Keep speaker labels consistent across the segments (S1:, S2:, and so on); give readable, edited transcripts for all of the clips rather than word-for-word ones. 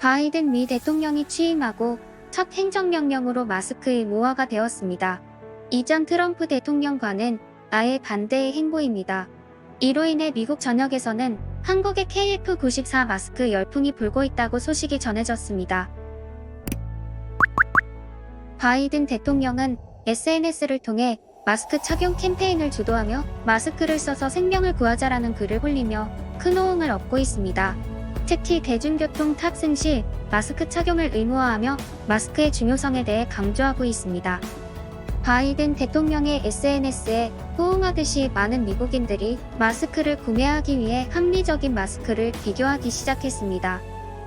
S1: 바이든 미 대통령이 취임하고 첫 행정명령으로 마스크 의무화가 되었습니다. 이전 트럼프 대통령과는 아예 반대의 행보입니다. 이로 인해 미국 전역에서는 한국의 KF94 마스크 열풍이 불고 있다고 소식이 전해졌습니다. 바이든 대통령은 SNS를 통해 마스크 착용 캠페인을 주도하며 마스크를 써서 생명을 구하자라는 글을 올리며 큰 호응을 얻고 있습니다. 특히 대중교통 탑승 시 마스크 착용을 의무화하며 마스크의 중요성에 대해 강조하고 있습니다. 바이든 대통령의 SNS에 호응하듯이 많은 미국인들이 마스크를 구매하기 위해 합리적인 마스크를 비교하기 시작했습니다.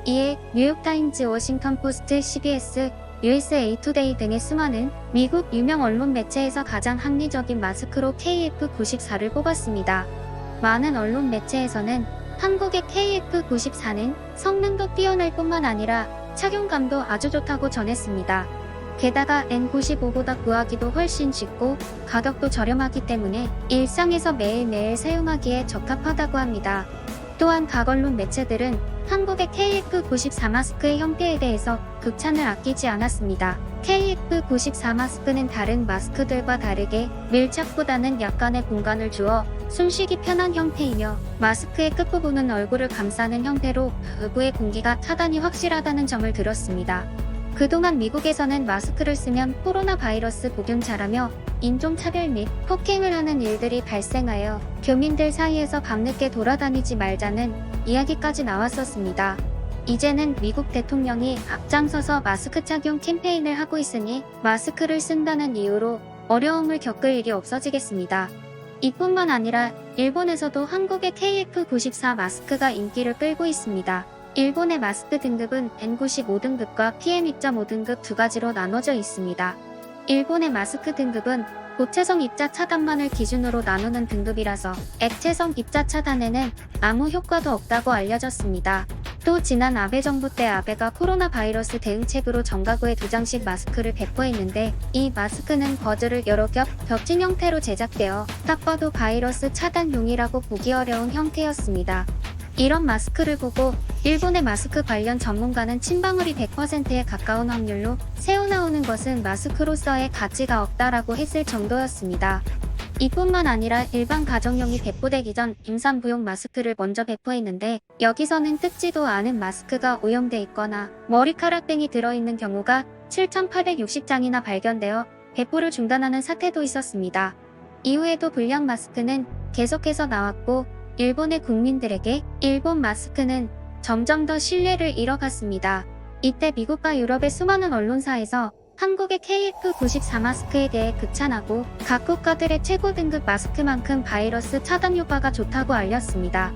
S1: 이에 뉴욕타임즈, 워싱턴포스트, CBS, USA 투데이 등의 수많은 미국 유명 언론 매체에서 가장 합리적인 마스크로 KF94를 뽑았습니다. 많은 언론 매체에서는 한국의 KF94는 성능도 뛰어날 뿐만 아니라 착용감도 아주 좋다고 전했습니다. 게다가 N95보다 구하기도 훨씬 쉽고 가격도 저렴하기 때문에 일상에서 매일매일 사용하기에 적합하다고 합니다. 또한 각 언론 매체들은 한국의 KF94 마스크의 형태에 대해서 극찬을 아끼지 않았습니다. KF94 마스크는 다른 마스크들과 다르게 밀착보다는 약간의 공간을 주어 숨쉬기 편한 형태이며 마스크의 끝부분은 얼굴을 감싸는 형태로 외부의 공기가 차단이 확실하다는 점을 들었습니다. 그동안 미국에서는 마스크를 쓰면 코로나 바이러스 보균자라며 인종차별 및 폭행을 하는 일들이 발생하여 교민들 사이에서 밤늦게 돌아다니지 말자는 이야기까지 나왔었습니다. 이제는 미국 대통령이 앞장서서 마스크 착용 캠페인을 하고 있으니 마스크를 쓴다는 이유로 어려움을 겪을 일이 없어지겠습니다. 이뿐만 아니라 일본에서도 한국의 KF94 마스크가 인기를 끌고 있습니다. 일본의 마스크 등급은 N95등급과 PM2.5등급 두 가지로 나눠져 있습니다. 일본의 마스크 등급은 고체성 입자 차단만을 기준으로 나누는 등급이라서 액체성 입자 차단에는 아무 효과도 없다고 알려졌습니다. 또 지난 아베 정부 때 아베가 코로나 바이러스 대응책으로 정가구에 2장씩 마스크를 배포했는데 이 마스크는 거즈를 여러 겹 겹친 형태로 제작되어 딱 봐도 바이러스 차단용이라고 보기 어려운 형태였습니다. 이런 마스크를 보고 일본의 마스크 관련 전문가는 침방울이 100%에 가까운 확률로 새어나오는 것은 마스크로서의 가치가 없다라고 했을 정도였습니다. 이뿐만 아니라 일반 가정용이 배포되기 전 임산부용 마스크를 먼저 배포했는데 여기서는 뜯지도 않은 마스크가 오염돼 있거나 머리카락 등이 들어있는 경우가 7,860장이나 발견되어 배포를 중단하는 사태도 있었습니다. 이후에도 불량 마스크는 계속해서 나왔고 일본의 국민들에게 일본 마스크는 점점 더 신뢰를 잃어갔습니다. 이때 미국과 유럽의 수많은 언론사에서 한국의 KF94 마스크에 대해 극찬하고 각 국가들의 최고 등급 마스크만큼 바이러스 차단 효과가 좋다고 알렸습니다.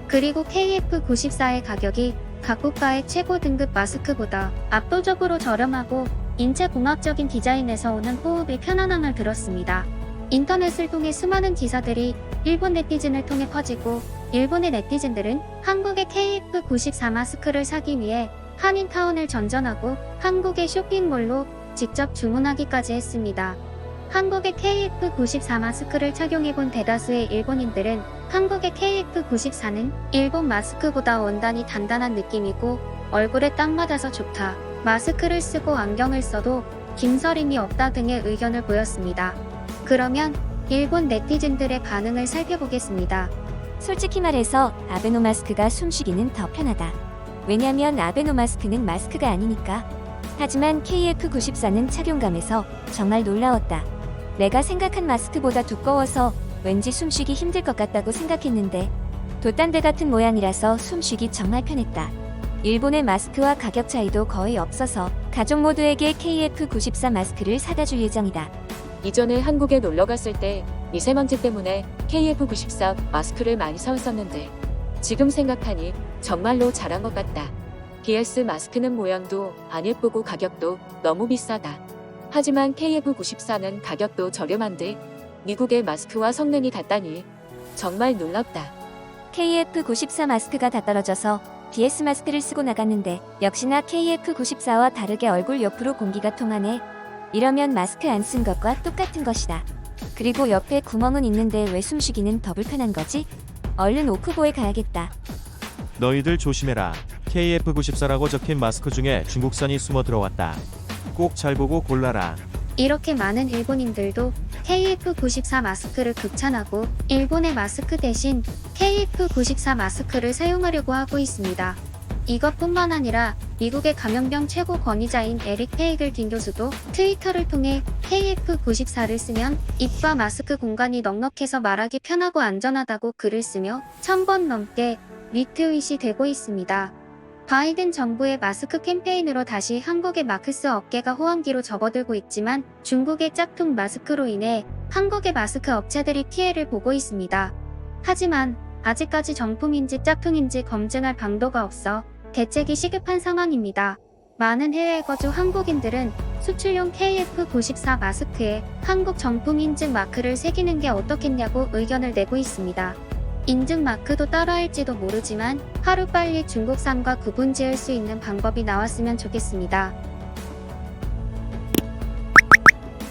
S1: 그리고 KF94의 가격이 각 국가의 최고 등급 마스크보다 압도적으로 저렴하고 인체공학적인 디자인에서 오는 호흡의 편안함을 들었습니다. 인터넷을 통해 수많은 기사들이 일본 네티즌을 통해 퍼지고 일본의 네티즌들은 한국의 KF94 마스크를 사기 위해 한인타운을 전전하고 한국의 쇼핑몰로 직접 주문하기까지 했습니다. 한국의 KF94 마스크를 착용해본 대다수의 일본인들은 한국의 KF94는 일본 마스크보다 원단이 단단한 느낌이고 얼굴에 딱 맞아서 좋다. 마스크를 쓰고 안경을 써도 김서림이 없다 등의 의견을 보였습니다. 그러면 일본 네티즌들의 반응을 살펴보겠습니다.
S2: 솔직히 말해서 아베노 마스크가 숨쉬기는 더 편하다. 왜냐면 아베노 마스크는 마스크가 아니니까. 하지만 KF94는 착용감에서 정말 놀라웠다. 내가 생각한 마스크보다 두꺼워서 왠지 숨쉬기 힘들 것 같다고 생각했는데 돛단대 같은 모양이라서 숨쉬기 정말 편했다. 일본의 마스크와 가격 차이도 거의 없어서 가족 모두에게 KF94 마스크를 사다 줄 예정이다.
S3: 이전에 한국에 놀러 갔을 때 미세먼지 때문에 KF94 마스크를 많이 사왔었는데 지금 생각하니 정말로 잘한 것 같다. PS 마스크는 모양도 안 예쁘고 가격도 너무 비싸다. 하지만 KF94는 가격도 저렴한데 미국의 마스크와 성능이 같다니 정말 놀랍다.
S2: KF94 마스크가 다 떨어져서 PS 마스크를 쓰고 나갔는데 역시나 KF94와 다르게 얼굴 옆으로 공기가 통하네. 이러면 마스크 안 쓴 것과 똑같은 것이다. 그리고 옆에 구멍은 있는데 왜 숨쉬기는 더 불편한 거지? 얼른 오크보에 가야겠다.
S4: 너희들 조심해라. KF94라고 적힌 마스크 중에 중국산이 숨어 들어왔다. 꼭 잘 보고 골라라.
S1: 이렇게 많은 일본인들도 KF94 마스크를 극찬하고 일본의 마스크 대신 KF94 마스크를 사용하려고 하고 있습니다. 이것뿐만 아니라 미국의 감염병 최고 권위자인 에릭 페이글틴 교수도 트위터를 통해 KF94를 쓰면 입과 마스크 공간이 넉넉해서 말하기 편하고 안전하다고 글을 쓰며 1000번 넘게 리트윗이 되고 있습니다. 바이든 정부의 마스크 캠페인으로 다시 한국의 마크스 업계가 호황기로 접어들고 있지만 중국의 짝퉁 마스크로 인해 한국의 마스크 업체들이 피해를 보고 있습니다. 하지만 아직까지 정품인지 짝퉁인지 검증할 방도가 없어 대책이 시급한 상황입니다. 많은 해외 거주 한국인들은 수출용 KF94 마스크에 한국 정품 인증 마크를 새기는 게 어떻겠냐고 의견을 내고 있습니다. 인증 마크도 따로 할지도 모르지만 하루빨리 중국산과 구분 지을 수 있는 방법이 나왔으면 좋겠습니다.